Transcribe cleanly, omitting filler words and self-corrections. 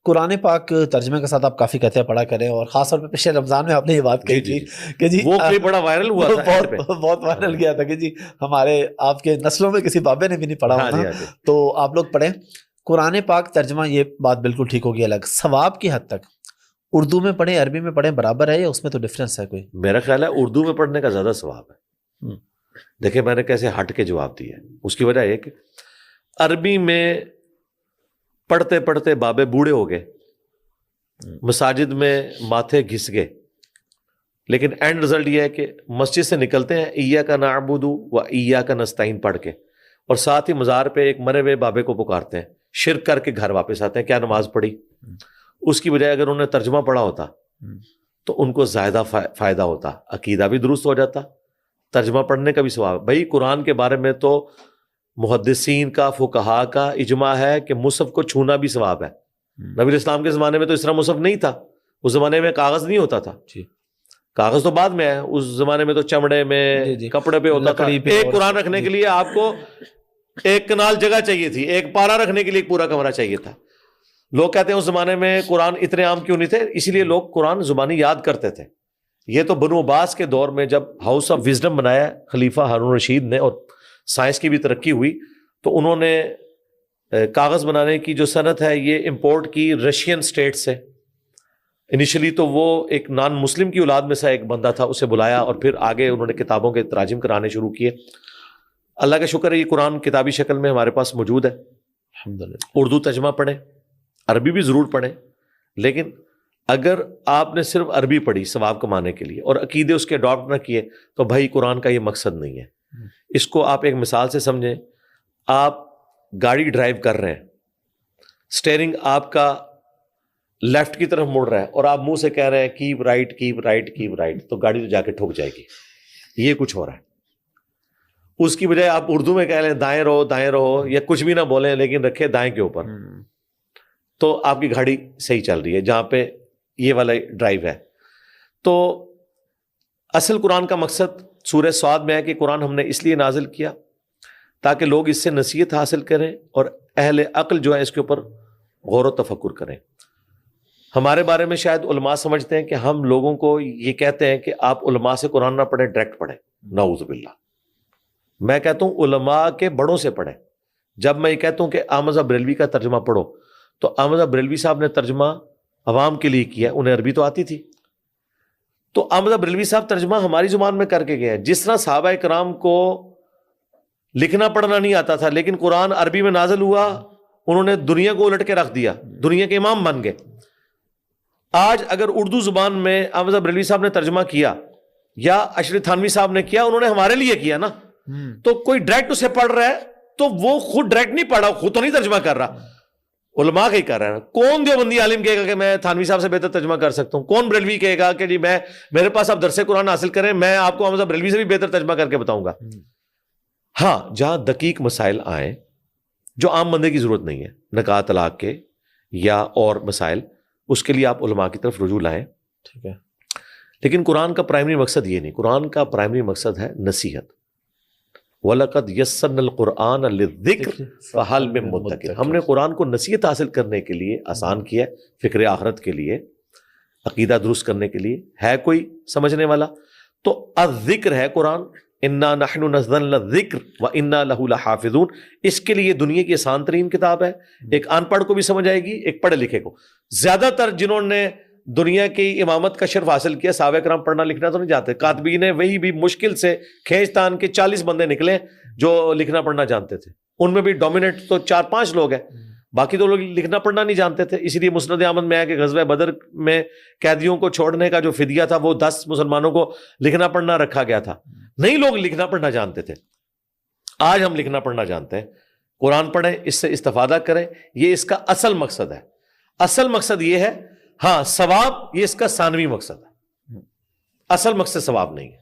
قرآن پاک ترجمے کے ساتھ آپ کافی کہتے پڑھا کریں، اور خاص طور پہ پچھلے رمضان میں آپ نے یہ بات کہی تھی کہ جی وہ کلپ بڑا وائرل ہوا تھا، بہت وائرل گیا تھا کہ جی ہمارے آپ کے نسلوں میں کسی بابے نے بھی نہیں پڑھا ہونا، تو آپ لوگ پڑھیں قرآن پاک ترجمہ۔ یہ بات بالکل ٹھیک ہوگی، الگ ثواب کی حد تک اردو میں پڑھیں عربی میں پڑھیں برابر ہے، یا اس میں تو ڈفرینس ہے کوئی؟ میرا خیال ہے اردو میں پڑھنے کا زیادہ ثواب ہے۔ دیکھیں میں نے کیسے ہٹ کے جواب دیا ہے، اس کی وجہ یہ کہ عربی میں پڑھتے پڑھتے بابے بوڑھے ہو گئے، مساجد میں ماتھے گھس گئے، لیکن اینڈ رزلٹ یہ ہے کہ مسجد سے نکلتے ہیں ایاک نعبد و ایاک نستعین پڑھ کے، اور ساتھ ہی مزار پہ ایک مرے ہوئے بابے کو پکارتے ہیں، شرک کر کے گھر واپس آتے ہیں۔ کیا نماز پڑھی؟ اس کی بجائے اگر انہوں نے ترجمہ پڑھا ہوتا تو ان کو زیادہ فائدہ ہوتا، عقیدہ بھی درست ہو جاتا، ترجمہ پڑھنے کا بھی ثواب۔ بھائی قرآن کے بارے میں تو محدثین کا، فقہا کا اجماع ہے کہ مصحف کو چھونا بھی ثواب ہے۔ نبی اسلام کے زمانے میں تو اس طرح مصحف نہیں تھا، اس زمانے میں کاغذ نہیں ہوتا تھا، کاغذ تو بعد میں ہے، اس زمانے میں تو چمڑے میں کپڑے پہ ہوتا تھا۔ ایک قرآن رکھنے کے لیے آپ کو ایک کنال جگہ چاہیے تھی، ایک پارا رکھنے کے لیے ایک پورا کمرہ چاہیے تھا۔ لوگ کہتے ہیں اس زمانے میں قرآن اتنے عام کیوں نہیں تھے؟ اسی لیے لوگ قرآن زبانی یاد کرتے تھے۔ یہ تو بنو عباس کے دور میں جب ہاؤس آف وزڈم بنایا خلیفہ ہارون رشید نے، اور سائنس کی بھی ترقی ہوئی، تو انہوں نے کاغذ بنانے کی جو صنعت ہے یہ امپورٹ کی رشین سٹیٹ سے۔ انیشلی تو وہ ایک نان مسلم کی اولاد میں سے ایک بندہ تھا، اسے بلایا، اور پھر آگے انہوں نے کتابوں کے تراجم کرانے شروع کیے۔ اللہ کا شکر ہے یہ قرآن کتابی شکل میں ہمارے پاس موجود ہے، الحمدللہ۔ اردو ترجمہ پڑھیں، عربی بھی ضرور پڑھیں، لیکن اگر آپ نے صرف عربی پڑھی ثواب کمانے کے لیے اور عقیدے اس کے اڈاپٹ نہ کیے تو بھائی قرآن کا یہ مقصد نہیں ہے۔ اس کو آپ ایک مثال سے سمجھیں، آپ گاڑی ڈرائیو کر رہے ہیں، سٹیئرنگ آپ کا لیفٹ کی طرف مڑ رہا ہے، اور آپ منہ سے کہہ رہے ہیں keep right keep right keep right, تو گاڑی تو جا کے ٹھک جائے گی۔ یہ کچھ ہو رہا ہے، اس کی بجائے آپ اردو میں کہہ لیں دائیں رہو، یا کچھ بھی نہ بولیں لیکن رکھے دائیں کے اوپر، تو آپ کی گاڑی صحیح چل رہی ہے جہاں پہ یہ والا ڈرائیو ہے۔ تو اصل قرآن کا مقصد سورہ صاد میں ہے کہ قرآن ہم نے اس لیے نازل کیا تاکہ لوگ اس سے نصیحت حاصل کریں، اور اہل عقل جو ہے اس کے اوپر غور و تفکر کریں۔ ہمارے بارے میں شاید علماء سمجھتے ہیں کہ ہم لوگوں کو یہ کہتے ہیں کہ آپ علماء سے قرآن نہ پڑھیں، ڈائریکٹ پڑھیں، نعوذ باللہ۔ میں کہتا ہوں علماء کے بڑوں سے پڑھیں۔ جب میں یہ کہتا ہوں کہ احمد رضا بریلوی کا ترجمہ پڑھو، تو احمد رضا بریلوی صاحب نے ترجمہ عوام کے لیے کیا، انہیں عربی تو آتی تھی، تو احمد رضا بریلوی صاحب ترجمہ ہماری زبان میں کر کے گئے ہیں۔ جس طرح صحابہ کرام کو لکھنا پڑھنا نہیں آتا تھا لیکن قرآن عربی میں نازل ہوا، انہوں نے دنیا کو الٹ کے رکھ دیا، دنیا کے امام بن گئے۔ آج اگر اردو زبان میں احمد رضا بریلوی صاحب نے ترجمہ کیا یا اشرف تھانوی صاحب نے کیا، انہوں نے ہمارے لیے کیا نا، تو کوئی ڈائریکٹ اسے پڑھ رہا ہے تو وہ خود ڈائریکٹ نہیں پڑھا، خود تو نہیں ترجمہ کر رہا، علماء کا ہی کر رہا ہے۔ کون دیوبندی عالم کہے گا کہ میں تھانوی صاحب سے بہتر ترجمہ کر سکتا ہوں؟ کون بریلوی کہے گا کہ جی میرے پاس آپ درس قرآن حاصل کریں، میں آپ کو احمد رضا بریلوی سے بھی بہتر ترجمہ کر کے بتاؤں گا؟ ہاں، جہاں دقیق مسائل آئیں جو عام بندے کی ضرورت نہیں ہے، نکاح طلاق کے یا اور مسائل، اس کے لیے آپ علماء کی طرف رجوع لائیں، ٹھیک ہے۔ لیکن قرآن کا پرائمری مقصد یہ نہیں، قرآن کا پرائمری مقصد ہے نصیحت۔ وَلَقَدْ يَسَّرْنَا الْقُرْآنَ لِلذِّكْرِ فَهَلْ مِن مُدَّكِرٍ۔ ہم نے قرآن کو نصیحت حاصل کرنے کے لیے آسان کیا ہے، فکر آخرت کے لیے، عقیدہ درست کرنے کے لیے۔ ہے کوئی سمجھنے والا؟ تو الذکر ہے قرآن، اِنَّا نَحْنُ نَزَّلْنَا الذِّکْرَ وَإِنَّا لَهُ لَحَافِظُونَ۔ اس کے لیے دنیا کی آسان ترین کتاب ہے، ایک ان پڑھ کو بھی سمجھ آئے گی، ایک پڑھے لکھے کو۔ زیادہ تر جنہوں نے دنیا کی امامت کا شرف حاصل کیا، صحابہ کرام پڑھنا لکھنا تو نہیں جانتے، کاتبین وہی بھی مشکل سے کھینچ تان کے 40 بندے نکلے جو لکھنا پڑھنا جانتے تھے، ان میں بھی ڈومیننٹ تو 4-5 لوگ ہیں، باقی تو لوگ لکھنا پڑھنا نہیں جانتے تھے۔ اسی لیے مسند احمد میں ہے کہ غزوہ بدر میں قیدیوں کو چھوڑنے کا جو فدیہ تھا وہ 10 مسلمانوں کو لکھنا پڑھنا رکھا گیا تھا۔ نہیں لوگ لکھنا پڑھنا جانتے تھے، آج ہم لکھنا پڑھنا جانتے ہیں۔ قرآن پڑھیں، اس سے استفادہ کریں، یہ اس کا اصل مقصد ہے۔ اصل مقصد یہ ہے، ہاں ثواب یہ اس کا ثانوی مقصد ہے، اصل مقصد ثواب نہیں ہے۔